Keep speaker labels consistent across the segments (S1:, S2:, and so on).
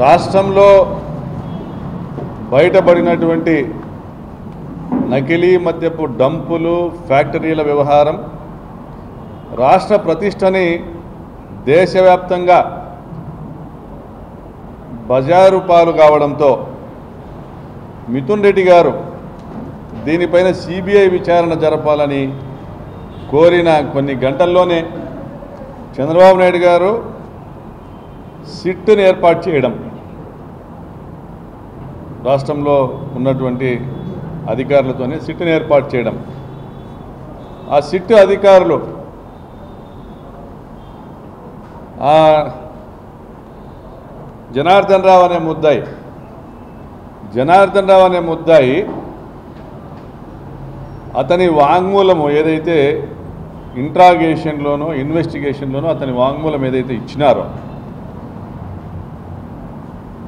S1: రాష్ట్రంలో బయటపడినటువంటి నకిలీ మద్యపు డంపులు ఫ్యాక్టరీల వ్యవహారం రాష్ట్ర ప్రతిష్టని దేశవ్యాప్తంగా బజారు పాలు కావడంతో మిథున్ రెడ్డి గారు దీనిపైన సిబిఐ విచారణ జరపాలని కోరిన కొన్ని గంటల్లోనే చంద్రబాబు నాయుడు గారు సిట్ని ఏర్పాటు చేయడం, రాష్ట్రంలో ఉన్నటువంటి అధికారులతోనే సిట్ని ఏర్పాటు చేయడం, ఆ సిట్ అధికారులు జనార్దన్ రావు అనే ముద్దాయి అతని వాంగ్మూలము ఏదైతే ఇంట్రాగేషన్లోనో ఇన్వెస్టిగేషన్లోనో అతని వాంగ్మూలం ఏదైతే ఇచ్చినారో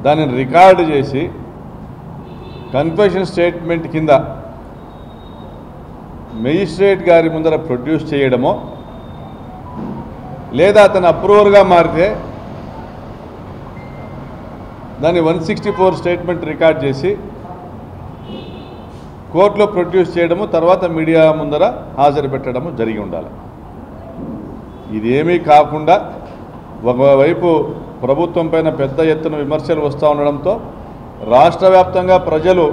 S1: దానిని రికార్డు చేసి కన్ఫెషన్ స్టేట్మెంట్ కింద మెజిస్ట్రేట్ గారి ముందర ప్రొడ్యూస్ చేయడమో లేదా అతను అప్రూవర్గా మారితే దాన్ని 164 స్టేట్మెంట్ రికార్డ్ చేసి కోర్టులో ప్రొడ్యూస్ చేయడము, తర్వాత మీడియా ముందర హాజరు పెట్టడము జరిగి ఉండాలి. ఇదేమీ కాకుండా ఒకవైపు ప్రభుత్వం పైన పెద్ద ఎత్తున విమర్శలు వస్తూ ఉండడంతో రాష్ట్ర వ్యాప్తంగా ప్రజలు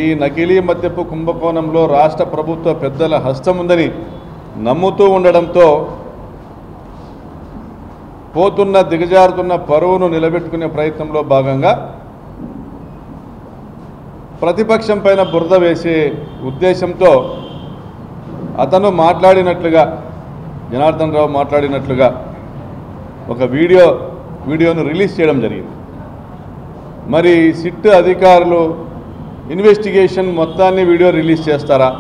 S1: ఈ నకిలీ మద్యపు కుంభకోణంలో రాష్ట్ర ప్రభుత్వ పెద్దల హస్తం ఉందని నమ్ముతూ ఉండడంతో దిగజారుతున్న పరువును నిలబెట్టుకునే ప్రయత్నంలో భాగంగా ప్రతిపక్షం పైన బురద వేసే ఉద్దేశంతో అతను మాట్లాడినట్లుగా, జనార్దన్ రావు మాట్లాడినట్లుగా ఒక వీడియోను రిలీజ్ చేయడం జరిగింది. మరి సిట్ అధికారులు ఇన్వెస్టిగేషన్ మొత్తాన్ని వీడియో రిలీజ్ చేస్తారా?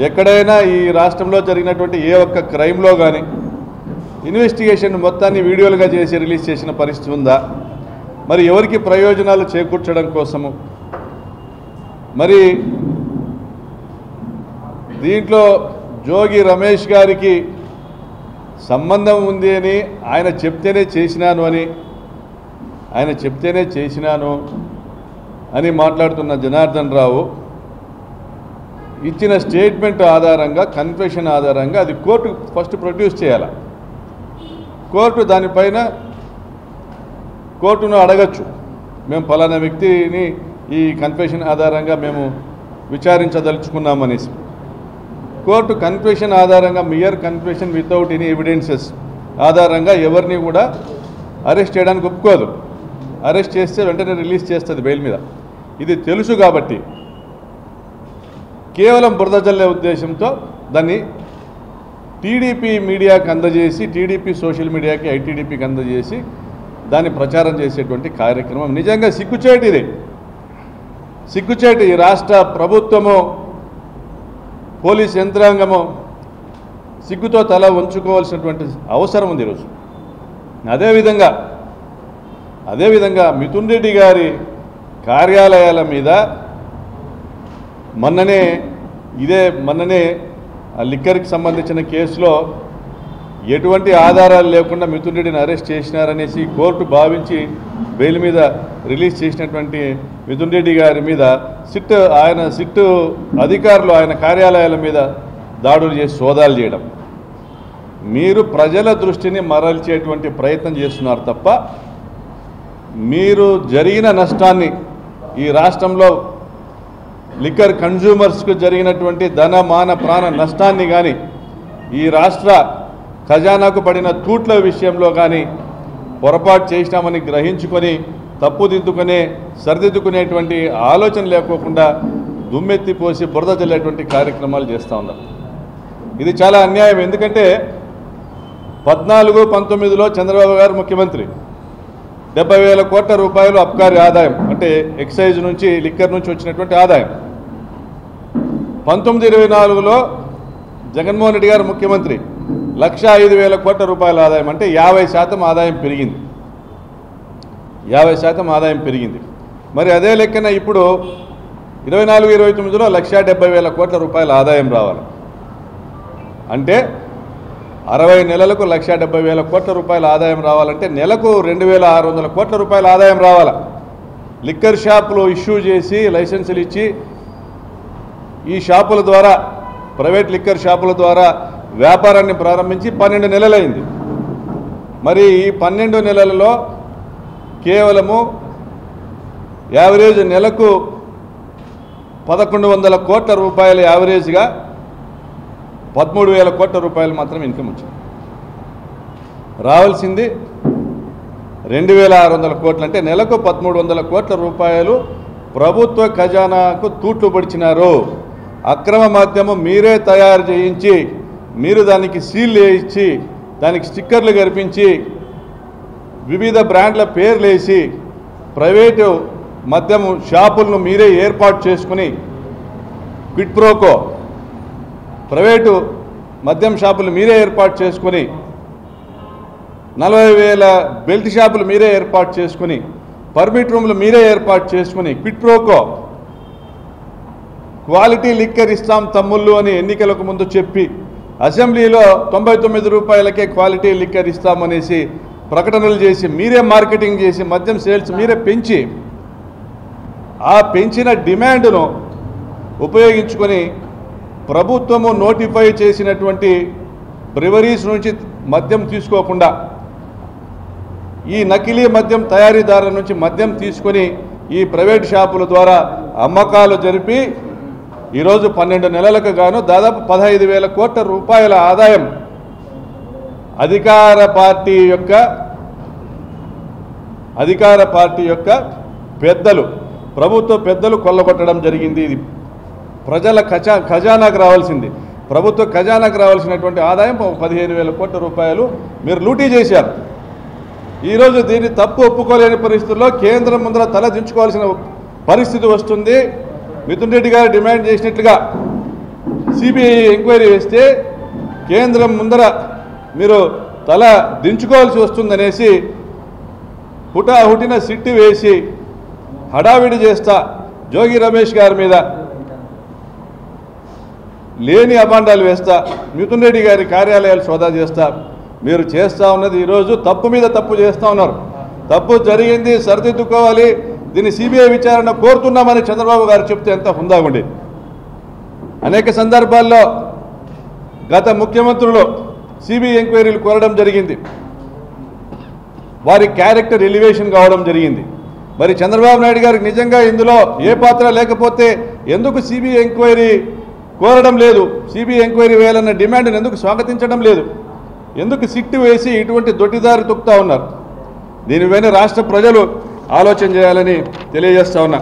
S1: ఎక్కడైనా ఈ రాష్ట్రంలో జరిగినటువంటి ఏ ఒక్క క్రైమ్లో కానీ ఇన్వెస్టిగేషన్ మొత్తాన్ని వీడియోలుగా చేసి రిలీజ్ చేసిన పరిస్థితి ఉందా? మరి ఎవరికి ప్రయోజనాలు చేకూర్చడం కోసము? మరి దీంట్లో జోగి రమేష్ గారికి సంబంధం ఉంది అని ఆయన చెప్తేనే చేసినాను అని మాట్లాడుతున్న జనార్దన్ రావు ఇచ్చిన స్టేట్మెంట్ ఆధారంగా, కన్ఫెషన్ ఆధారంగా అది కోర్టు ఫస్ట్ ప్రొడ్యూస్ చేయాలి. కోర్టు దానిపైన కోర్టును అడగచ్చు, మేము ఫలానా వ్యక్తిని ఈ కన్ఫెషన్ ఆధారంగా మేము విచారించదలుచుకున్నామనేసి. కోర్టు కన్ఫెషన్ ఆధారంగా, mere confession without any evidences ఆధారంగా ఎవరిని కూడా అరెస్ట్ చేయడానికి ఒప్పుకోదు. అరెస్ట్ చేస్తే వెంటనే రిలీజ్ చేస్తుంది బెయిల్ మీద. ఇది తెలుసు కాబట్టి కేవలం బురద జల్లే ఉద్దేశంతో దాన్ని టీడీపీ మీడియాకి అందజేసి, టీడీపీ సోషల్ మీడియాకి, ఐటీడీపీకి అందజేసి దాన్ని ప్రచారం చేసేటువంటి కార్యక్రమం నిజంగా సిగ్గుచేటు. ఇది సిగ్గుచేటు. ఈ రాష్ట్ర ప్రభుత్వము, పోలీస్ యంత్రాంగము సిగ్గుతో తల వంచుకోవాల్సినటువంటి అవసరం ఉంది ఈరోజు. అదేవిధంగా మిథున్ రెడ్డి గారి కార్యాలయాల మీద మొన్ననే ఆ లిక్కర్కి సంబంధించిన కేసులో ఎటువంటి ఆధారాలు లేకుండా మిథున్ రెడ్డిని అరెస్ట్ చేసినారనేసి కోర్టు భావించి బెయిల్ మీద రిలీజ్ చేసినటువంటి మిథున్ రెడ్డి గారి మీద సిట్ అధికారులు ఆయన కార్యాలయాల మీద దాడులు చేసి సోదాలు చేయడం, మీరు ప్రజల దృష్టిని మరల్చేటువంటి ప్రయత్నం చేస్తున్నారు తప్ప మీరు జరిగిన నష్టాన్ని, ఈ రాష్ట్రంలో లిక్కర్ కన్జ్యూమర్స్కు జరిగినటువంటి ధన మాన ప్రాణ నష్టాన్ని కానీ, ఈ రాష్ట్ర ఖజానాకు పడిన తూట్ల విషయంలో కానీ పొరపాటు చేసినామని గ్రహించుకొని సరిదిద్దుకునేటువంటి ఆలోచన లేకోకుండా దుమ్మెత్తిపోసి బురద జల్లేటువంటి కార్యక్రమాలు చేస్తూ ఉన్నారు. ఇది చాలా అన్యాయం. ఎందుకంటే 14-19లో చంద్రబాబు గారు ముఖ్యమంత్రి, 70,000 కోట్ల రూపాయలు అబ్కారీ ఆదాయం, అంటే ఎక్సైజ్ నుంచి, లిక్కర్ నుంచి వచ్చినటువంటి ఆదాయం. 19-24లో జగన్మోహన్ రెడ్డి గారు ముఖ్యమంత్రి, 1,05,000 కోట్ల రూపాయల ఆదాయం, అంటే 50% ఆదాయం పెరిగింది. 50% ఆదాయం పెరిగింది. మరి అదే లెక్కన ఇప్పుడు 24-29లో 1,70,000 కోట్ల రూపాయల ఆదాయం రావాలి. అంటే 60 నెలలకు 1,70,000 కోట్ల రూపాయల ఆదాయం రావాలంటే నెలకు 2,600 కోట్ల రూపాయల ఆదాయం రావాలా. లిక్కర్ షాపులు ఇష్యూ చేసి లైసెన్సులు ఇచ్చి ఈ షాపుల ద్వారా, ప్రైవేట్ లిక్కర్ షాపుల ద్వారా వ్యాపారాన్ని ప్రారంభించి 12 నెలలైంది. మరి ఈ 12 నెలలలో కేవలము యావరేజ్ నెలకు 1,100 కోట్ల రూపాయల యావరేజ్గా 13,000 కోట్ల రూపాయలు మాత్రం ఇన్కమ్ వచ్చింది. రావాల్సింది 2,600 కోట్లు, అంటే నెలకు 1,300 కోట్ల రూపాయలు ప్రభుత్వ ఖజానాకు తూట్లు పడిచినారు. అక్రమ మద్యము మీరే తయారు చేయించి, మీరు దానికి సీల్ వేయించి, దానికి స్టిక్కర్లు కనిపించి, వివిధ బ్రాండ్ల పేర్లు వేసి, ప్రైవేటు మద్యము షాపులను మీరే ఏర్పాటు చేసుకుని, క్విడ్ ప్రోకో ప్రైవేటు మద్యం షాపులు మీరే ఏర్పాటు చేసుకుని, 40,000 బెల్ట్ షాపులు మీరే ఏర్పాటు చేసుకుని, పర్మిట్ రూమ్లు మీరే ఏర్పాటు చేసుకుని, క్విడ్ ప్రోకో క్వాలిటీ లిక్కర్ ఇస్తాం తమ్ముళ్ళు అని ఎన్నికలకు ముందు చెప్పి, అసెంబ్లీలో 99 రూపాయలకే క్వాలిటీ లిక్కర్ ఇస్తామనేసి ప్రకటనలు చేసి, మీరే మార్కెటింగ్ చేసి, మద్యం సేల్స్ మీరే పెంచి, ఆ పెంచిన డిమాండ్ను ఉపయోగించుకొని ప్రభుత్వము నోటిఫై చేసినటువంటి బ్రివరీస్ నుంచి మద్యం తీసుకోకుండా ఈ నకిలీ మద్యం తయారీదారుల నుంచి మద్యం తీసుకొని ఈ ప్రైవేట్ షాపుల ద్వారా అమ్మకాలు జరిపి ఈరోజు 12 నెలలకు గాను దాదాపు 15,000 కోట్ల రూపాయల ఆదాయం అధికార పార్టీ యొక్క పెద్దలు, ప్రభుత్వ పెద్దలు కొల్లగొట్టడం జరిగింది. ఇది ప్రజల ఖజానాకు రావాల్సింది, ప్రభుత్వ ఖజానాకు రావాల్సినటువంటి ఆదాయం 15,000 కోట్ల రూపాయలు మీరు లూటీ చేశారు. ఈరోజు దీన్ని తప్పు ఒప్పుకోలేని పరిస్థితుల్లో కేంద్రం ముందర తల దించుకోవాల్సిన పరిస్థితి వస్తుంది. మిథున్ రెడ్డి గారు డిమాండ్ చేసినట్లుగా సిబిఐ ఎంక్వైరీ వేస్తే కేంద్రం ముందర మీరు తల దించుకోవాల్సి వస్తుందనేసి హుటాహుటిన సిట్టు వేసి హడావిడి చేస్తా జోగి రమేష్ గారి మీద లేని అబాండాలు వేస్తా, మిథున్ రెడ్డి గారి కార్యాలయాలు సోదా చేస్తా, మీరు చేస్తూ ఉన్నది ఈరోజు తప్పు మీద తప్పు చేస్తూ ఉన్నారు. తప్పు జరిగింది, సరిదిద్దుకోవాలి, దీన్ని సిబిఐ విచారణ కోరుతున్నామని చంద్రబాబు గారు చెప్తే ఎంత హుందాగుండేది. అనేక సందర్భాల్లో గత ముఖ్యమంత్రులు సిబిఐ ఎంక్వైరీలు కోరడం జరిగింది, వారి క్యారెక్టర్ ఎలివేషన్ కావడం జరిగింది. మరి చంద్రబాబు నాయుడు గారికి నిజంగా ఇందులో ఏ పాత్ర లేకపోతే ఎందుకు సిబిఐ ఎంక్వైరీ కోరడం లేదు? సిబిఐ ఎంక్వైరీ వేయాలన్న డిమాండ్ని ఎందుకు స్వాగతించడం లేదు? ఎందుకు సిట్టు వేసి ఇటువంటి దొడ్డిదారి తొక్కుతా ఉన్నారు? దీనిపైన రాష్ట్ర ప్రజలు ఆలోచన చేయాలని తెలియజేస్తా ఉన్నా.